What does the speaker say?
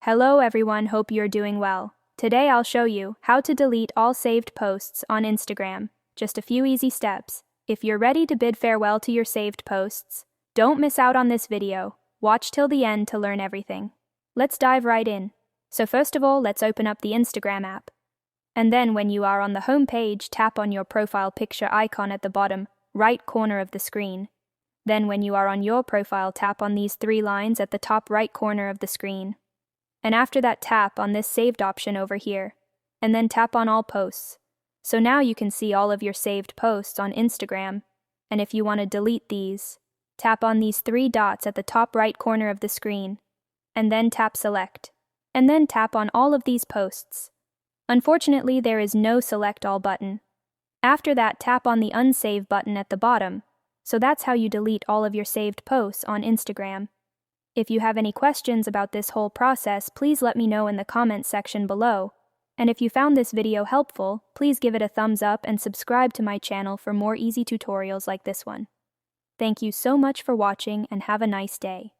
Hello everyone, hope you're doing well. Today I'll show you how to delete all saved posts on Instagram. Just a few easy steps. If you're ready to bid farewell to your saved posts, don't miss out on this video. Watch till the end to learn everything. Let's dive right in. So first of all, let's open up the Instagram app. And then when you are on the home page, tap on your profile picture icon at the bottom right corner of the screen. Then when you are on your profile, tap on these three lines at the top right corner of the screen. And after that, tap on this saved option over here, and then tap on all posts. So now you can see all of your saved posts on Instagram. And if you want to delete these, tap on these three dots at the top right corner of the screen, and then tap select, and then tap on all of these posts. Unfortunately, there is no select all button. After that, tap on the unsave button at the bottom. So that's how you delete all of your saved posts on Instagram. If you have any questions about this whole process, please let me know in the comments section below. And if you found this video helpful, please give it a thumbs up and subscribe to my channel for more easy tutorials like this one. Thank you so much for watching and have a nice day.